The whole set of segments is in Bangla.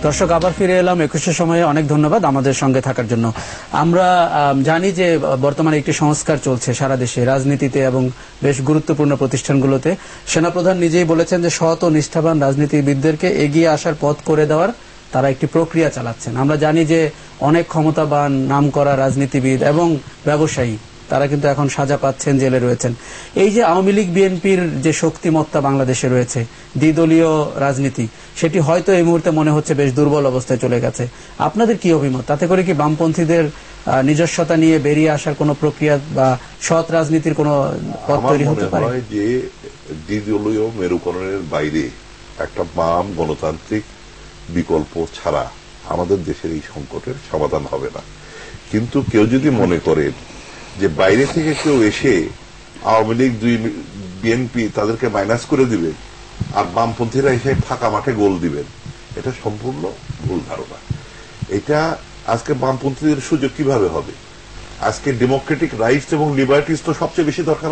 দর্শক, আবার ফিরে এলাম 21 সময়ে। অনেক ধন্যবাদ আমাদের সঙ্গে থাকার জন্য। আমরা জানি যে বর্তমানে একটি সংস্কার চলছে সারা দেশে রাজনীতিতে এবং বেশ গুরুত্বপূর্ণ প্রতিষ্ঠানগুলোতে। সেনাপ্রধান নিজেই বলেছেন যে সৎ ও নিষ্ঠাবান রাজনীতিবিদদেরকে এগিয়ে আসার পথ করে দেওয়ার তারা একটি প্রক্রিয়া চালাচ্ছেন। আমরা জানি যে অনেক ক্ষমতাবান নামকরা রাজনীতিবিদ এবং ব্যবসায়ী তারা কিন্তু এখন সাজা পাচ্ছেন, জেলে রয়েছেন। এই যে আওয়ামী লীগ বিএনপির যে শক্তিমত্তা বাংলাদেশে রয়েছে, দ্বিদলীয় রাজনীতি, সেটি হয়তো এই মুহূর্তে মনে হচ্ছে বেশ দুর্বল অবস্থায় চলে গেছে। আপনাদের কি অভিমত? তাতে করে কি বামপন্থীদের নিজস্বতা নিয়ে বেরিয়ে আসার কোন প্রক্রিয়া বা সৎ রাজনীতির কোন পথ তৈরি হতে পারে? আমার মনে হয় যে দ্বিদলীয় মেরুকরণের বাইরে একটা বাম গণতান্ত্রিক বিকল্প ছাড়া আমাদের দেশের এই সংকটের সমাধান হবে না। কিন্তু কেউ যদি মনে করে যে বাইরে থেকে কেউ এসে আওয়ামী লীগ বিএনপি তাদেরকে মাইনাস করে দিবে আর বামপন্থীরা এসে ফাঁকা মাঠে গোল দিবেন, এটা সম্পূর্ণ ভুল ধারণা। এটা আজকে বামপন্থীদের সুযোগ কিভাবে হবে? আজকে ডেমোক্রেটিক রাইটস এবং লিবার্টিস তো সবচেয়ে বেশি দরকার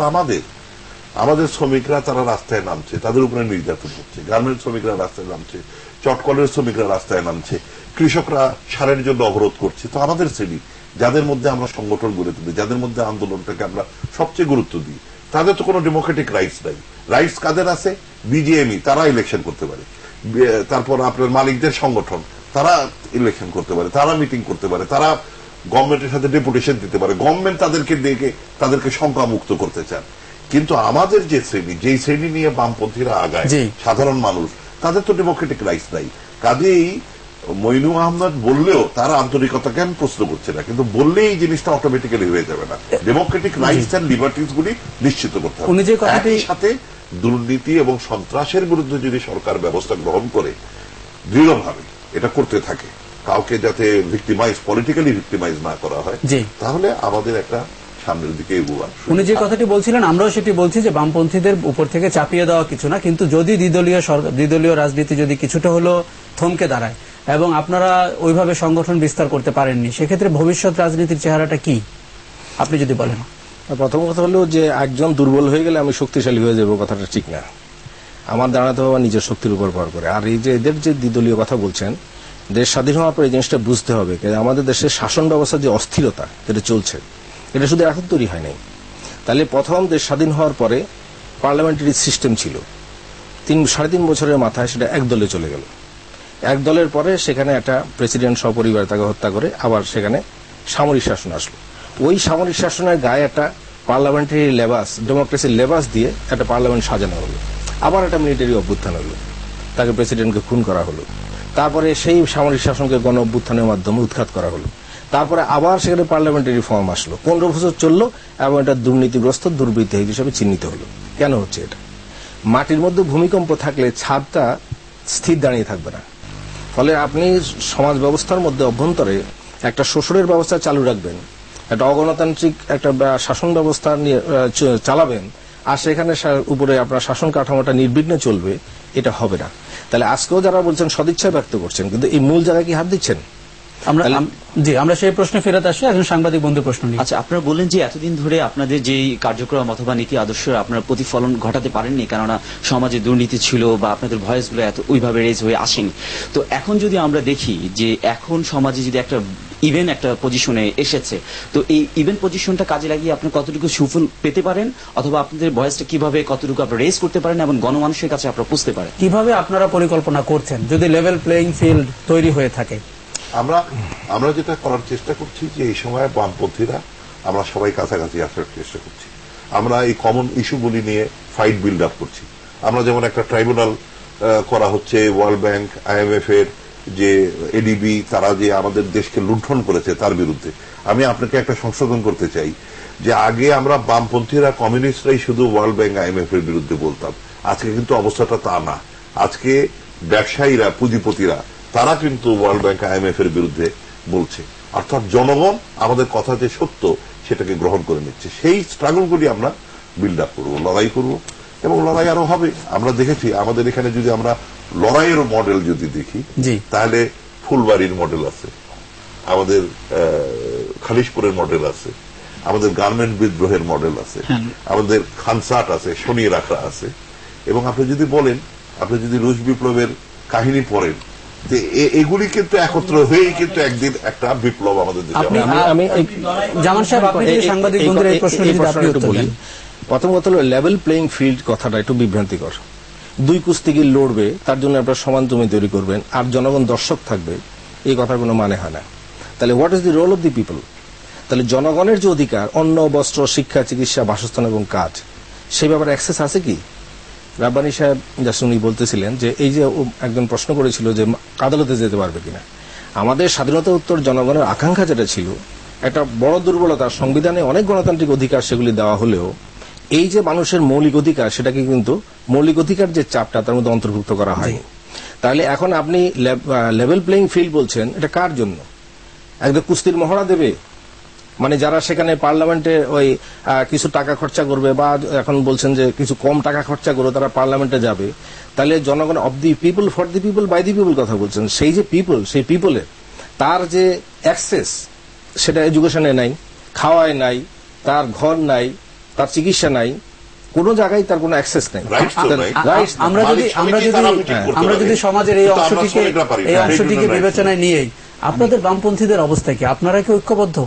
আমাদের শ্রমিকরা তারা রাস্তায় নামছে, তাদের উপরে নির্যাতন হচ্ছে, গার্মেন্টস শ্রমিকরা রাস্তায় নামছে, চটকলের শ্রমিকরা রাস্তায় নামছে, কৃষকরা সারের জন্য অবরোধ করছে। তো আমাদের শ্রেণী যাদের মধ্যে আমরা সংগঠন গড়ে তুলি, যাদের মধ্যে আন্দোলনটাকে আমরা সবচেয়ে গুরুত্ব দিই, তাদের তো কোনো ডেমোক্রেটিক রাইটস নাই। রাইটস কাদের আছে? বিজিএমই, তারা ইলেকশন করতে পারে। তারপর আপনার মালিকদের সংগঠন, তারা ইলেকশন করতে পারে, তারা মিটিং করতে পারে, তারা গভর্নমেন্টের সাথে ডেপুটেশন দিতে পারে, গভর্নমেন্ট তাদেরকে ডেকে তাদেরকে শঙ্কা মুক্ত করতে চান। কিন্তু আমাদের যে শ্রেণী, যেই শ্রেণী নিয়ে বামপন্থীরা আগায়, সাধারণ মানুষ, তাদের তো ডেমোক্রেটিক রাইটস নাই। কাজেই মইনু আহমদ বললেও তারা আন্তরিকতা কেন প্রশ্ন করছে না, কিন্তু বললেই এই জিনিসটা অটোমেটিক্যালি হয়ে যাবে না। ডেমোক্রেটিক রাইটস এন্ড লিবার্টিস গুলি নিশ্চিত করতে হবে। একই সাথে দুর্নীতি এবং সন্ত্রাসের বিরুদ্ধে যদি সরকার ব্যবস্থা গ্রহণ করে দৃঢ়ভাবে এটা করতে থাকে, কাউকে যাতে ভিক্টিমাইজ, পলিটিক্যালি ভিক্টিমাইজ না করা হয়, তাহলে আমাদের একটা সামনের দিকে এগোয়া। উনি যে কথাটি বলছিলেন আমরাও সেটি বলছি যে বামপন্থীদের উপর থেকে চাপিয়ে দেওয়া কিছু না, কিন্তু যদি দ্বিদলীয় রাজনীতি যদি কিছুটা হলো থমকে দাঁড়ায় এবং আপনারা ওইভাবে সংগঠন বিস্তার করতে পারেননি, সেক্ষেত্রে ভবিষ্যৎ রাজনীতির চেহারাটা কি আপনি যদি বলেন? প্রথম কথা হলো যে একজন দুর্বল হয়ে গেলে আমি শক্তিশালী হয়ে যাবো, কথাটা ঠিক না। আমার দাঁড়াতে হবে নিজের শক্তির উপর ভর করে। আর এই যে এদের যে দ্বিদলীয় কথা বলছেন, দেশ স্বাধীন হওয়ার পর এই জিনিসটা বুঝতে হবে আমাদের দেশের শাসন ব্যবস্থার যে অস্থিরতা যেটা চলছে, এটা শুধু এখন তৈরি হয় নাই। তাহলে প্রথম দেশ স্বাধীন হওয়ার পরে পার্লামেন্টারি সিস্টেম ছিল, 3.5 বছরের মাথায় সেটা এক দলে চলে গেল। এক দলের পরে সেখানে একটা প্রেসিডেন্ট সপরিবার তাকে হত্যা করে আবার সেখানে সামরিক শাসন আসলো। ওই সামরিক শাসনের গায়ে একটা পার্লামেন্টারি লেবাস, ডেমোক্রেসির লেবাস দিয়ে একটা পার্লামেন্ট সাজানো হলো। আবার একটা মিলিটারি অভ্যুত্থান হলো, তাকে প্রেসিডেন্টকে খুন করা হলো। তারপরে সেই সামরিক শাসনকে গণ অভ্যুত্থানের মাধ্যমে উৎখাত করা হলো। তারপরে আবার সেখানে পার্লামেন্টারি ফর্ম আসলো, 15 বছর চললো এবং এটা দুর্নীতিগ্রস্ত দুর্বৃত্ত হিসেবে চিহ্নিত হলো। কেন হচ্ছে এটা? মাটির মধ্যে ভূমিকম্প থাকলে ছাদটা স্থির দাঁড়িয়ে থাকবে না। ফলে আপনি সমাজ ব্যবস্থার মধ্যে অভ্যন্তরে একটা শোষণের ব্যবস্থা চালু রাখবেন, একটা অগণতান্ত্রিক একটা শাসন ব্যবস্থা নিয়ে চালাবেন, আর সেখানে উপরে আপনার শাসন কাঠামোটা নির্বিঘ্নে চলবে, এটা হবে না। তাহলে আজকেও যারা বলছেন সদিচ্ছা ব্যক্ত করছেন, কিন্তু এই মূল জায়গায় কি হাত দিচ্ছেন? আমরা সেই প্রশ্নে ফেরত আসি। একজন সাংবাদিক বন্ধু প্রশ্ন নিয়ে। আচ্ছা, আপনারা বললেন যে এতদিন ধরে আপনাদের যে কার্যক্রম অথবা নীতি আদর্শ আপনারা প্রতিফলন ঘটাতে পারেননি, কেননা সমাজে দুর্নীতি ছিল বা আপনাদের ভয়েসগুলো এত ওইভাবে রেজ হয়ে আসেনি। তো এখন যদি আমরা দেখি যে এখন সমাজে যদি একটা ইভেন একটা পজিশনে এসেছে, তো এই ইভেন পজিশনটা কাজে লাগিয়ে আপনি কতটুকু সুফল পেতে পারেন, অথবা আপনাদের ভয়েসটা কিভাবে কতটুকু আপনারা রেজ করতে পারেন এবং গণমানুষের কাছে আপনারা বুঝতে পারেন, কিভাবে আপনারা পরিকল্পনা করছেন যদি লেভেল প্লেইং ফিল্ড তৈরি হয়ে থাকে? আমরা যেটা করার চেষ্টা করছি যে এই সময় বামপন্থীরা আমরা সবাই কাছাকাছি আসার চেষ্টা করছি। আমরা এই কমন ইস্যুগুলি নিয়ে ফাইট বিল্ড আপ করছি। আমরা যেমন একটা ট্রাইব্যুনাল করা হচ্ছে, ওয়ার্ল্ড ব্যাংক, IMF এর যে এডিবি, তারা যে আমাদের দেশকে লুণ্ঠন করেছে তার বিরুদ্ধে। আমি আপনাকে একটা সংশোধন করতে চাই যে আগে আমরা বামপন্থীরা কমিউনিস্টরাই শুধু ওয়ার্ল্ড ব্যাংক, IMF এর বিরুদ্ধে বলতাম। আজকে কিন্তু অবস্থাটা তা না। আজকে ব্যবসায়ীরা, পুঁজিপতিরা, তারা কিন্তু ওয়ার্ল্ড ব্যাংক, IMF এর বিরুদ্ধে বলছে। অর্থাৎ জনগণ আমাদের কথা যে সত্য সেটাকে গ্রহণ করে নিচ্ছে। সেই স্ট্রাগলগুলি আমরা বিল্ড আপ করবো, লড়াই করবো, এবং লড়াই আরো হবে। আমরা দেখেছি আমাদের এখানে যদি আমরা লড়াইয়ের মডেল যদি দেখি, তাহলে ফুলবাড়ির মডেল আছে, আমাদের খালিশপুরের মডেল আছে, আমাদের গার্মেন্ট বিদ্রোহের মডেল আছে, আমাদের খানসাট আছে, শনি রাখা আছে। এবং আপনি যদি বলেন, আপনি যদি রুশ বিপ্লবের কাহিনী পড়েন, এগুলি কিন্তু একত্র হয়েই কিন্তু একদিন একটা বিপ্লব আমাদের দেশে হবে। আমি জামান সাহেব, আপনি যদি সাংবাদিক বন্ধুরা এই প্রশ্নটি যদি আপনি উত্তর দেন। প্রথম কথা হলো লেভেল প্লেইং ফিল্ড কথাটা একটু বিভ্রান্তিকর। দুই কুস্তিগির লড়বে, তার জন্য আপনারা সমান জমি তৈরি করবেন আর জনগণ দর্শক থাকবে, এই কথার কোনো মানে হয় না। তাহলে what is the role of the people? তাহলে জনগণের যে অধিকার, অন্ন, বস্ত্র, শিক্ষা, চিকিৎসা, বাসস্থান এবং কাজ, সেই ব্যাপারে অ্যাক্সেস আছে কি? রাব্বানী সাহেব যা উনি বলতেছিলেন যে এই যে একজন প্রশ্ন করেছিল যে আদালতে যেতে পারবে কিনা, আমাদের স্বাধীনতা উত্তর জনগণের আকাঙ্ক্ষা যেটা ছিল, একটা বড় দুর্বলতা, সংবিধানে অনেক গণতান্ত্রিক অধিকার সেগুলি দেওয়া হলেও এই যে মানুষের মৌলিক অধিকার, সেটাকে কিন্তু মৌলিক অধিকার যে চাপটা তার মধ্যে অন্তর্ভুক্ত করা হয়নি। তাহলে এখন আপনি লেভেল প্লেইং ফিল্ড বলছেন, এটা কার জন্য? একদম কুস্তির মহড়া দেবে, মানে যারা সেখানে পার্লামেন্টে ওই কিছু টাকা খরচা করবে, বা এখন বলছেন যে কিছু কম টাকা খরচা করবে, তারা পার্লামেন্টে যাবে। তাহলে জনগণ of the people, for the people, by the people কথা বলছেন। সেই যে পিপল, সেই পিপলের তার যে অ্যাক্সেস, সেটা এডুকেশনে নাই, খাওয়ায় নাই, তার ঘর নাই, তার চিকিৎসা নাই, কোন জায়গায় তার কোনো অ্যাক্সেস নাই। আমরা যদি সমাজের এই অংশটিকে বিবেচনায় নিয়েই, আপনাদের বামপন্থীদের অবস্থা কি? আপনারা কি ঐক্যবদ্ধ?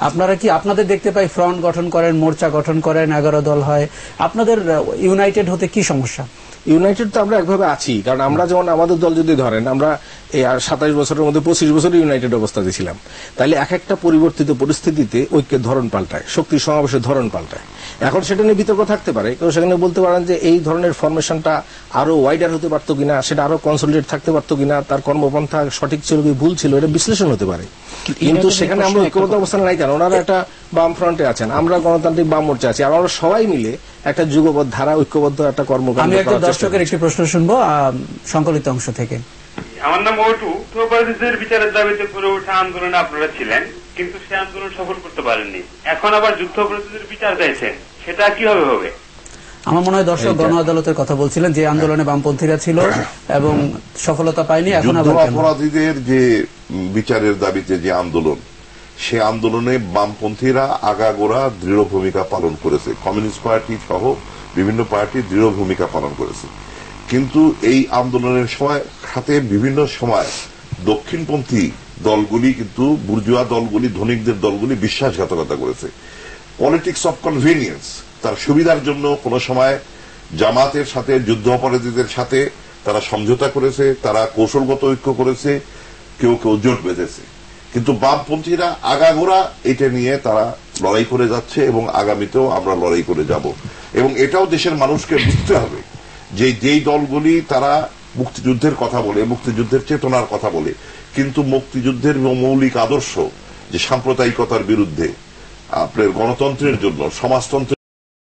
আপনারা কি, আপনাদের দেখতে পাই ফ্রন্ট গঠন করেন, মোর্চা গঠন করেন, 11 দল হয়, আপনাদের ইউনাইটেড হতে কি সমস্যা? ইউনাইটেড তো আমরা একভাবে আছি, কারণ আমরা যেমন আমাদের দল যদি ধরেন, আমরা এই 27 বছরের মধ্যে 25 বছর ইউনাইটেড অবস্থাতে ছিলাম। তাইলে এক একটা পরিবর্তিত পরিস্থিতিতে ঐক্যের ধরন পাল্টায়, শক্তি সমাবেশের ধরন পাল্টায়। এখন সেটা নিয়ে বিতর্ক থাকতে পারে, কেউ সেখানে বলতে পারেন যে এই ধরনের ফরমেশনটা আরো ওয়াইডার হতে পারতো কিনা, সেটা আরো কনসলিডেট থাকতে পারতো কিনা, তার কর্মপন্থা সঠিক ছিল কি ভুল ছিল, এটা বিশ্লেষণ হতে পারে। কিন্তু সেখানে আমরা ঐক্যবদ্ধ অবস্থানে নাই কেন? ওনারা একটা বাম ফ্রন্টে আছেন, আমরা গণতান্ত্রিক বাম মোর্চা আছি, আর আমরা সবাই মিলে একটা যুগবদ্ধ ধারা, ঐক্যবদ্ধ একটা কর্মকাণ্ড। আমি একটা দর্শকের একটি প্রশ্ন শুনবো সংকলিত অংশ থেকে। আমার নাম ওটু। যুদ্ধাপরাধীদের বিচারের দাবিতে করে ওঠা আন্দোলনে আপনারা ছিলেন, কিন্তু সে আন্দোলন সফল করতে পারেননি। এখন আবার যুদ্ধাপরাধীদের বিচার চাইছেন, সেটা কিভাবে হবে? আমার মনে হয় দর্শক গণ আদালতের কথা বলছিলেন, যে আন্দোলনে বামপন্থীরা ছিল এবং সফলতা পায়নি। এখন আবার অপরাধীদের যে বিচারের দাবিতে যে আন্দোলন, সে আন্দোলনে বামপন্থীরা আগাগোড়া দৃঢ় ভূমিকা পালন করেছে, কমিউনিস্ট পার্টি সহ বিভিন্ন পার্টি দৃঢ় ভূমিকা পালন করেছে। কিন্তু এই আন্দোলনের সাথে বিভিন্ন সময় দক্ষিণপন্থী দলগুলি, কিন্তু বুর্জুয়া দলগুলি, ধনিকদের দলগুলি বিশ্বাসঘাতকতা করেছে। পলিটিক্স অফ কনভিনিয়েন্স, তার সুবিধার জন্য কোন সময় জামাতের সাথে, যুদ্ধ অপরাধীদের সাথে তারা সমঝোতা করেছে, তারা কৌশলগত ঐক্য করেছে, কেউ কেউ জোট বেঁধেছে। কিন্তু বামপন্থীরা আগাগোড়া এটা নিয়ে তারা লড়াই করে যাচ্ছে এবং আগামীতেও আমরা লড়াই করে যাব। এবং এটাও দেশের মানুষকে বুঝতে হবে যে যেই দলগুলি তারা মুক্তিযুদ্ধের কথা বলে, মুক্তিযুদ্ধের চেতনার কথা বলে, কিন্তু মুক্তিযুদ্ধের মৌলিক আদর্শ যে সাম্প্রদায়িকতার বিরুদ্ধে, আপনার গণতন্ত্রের জন্য, সমাজতন্ত্রের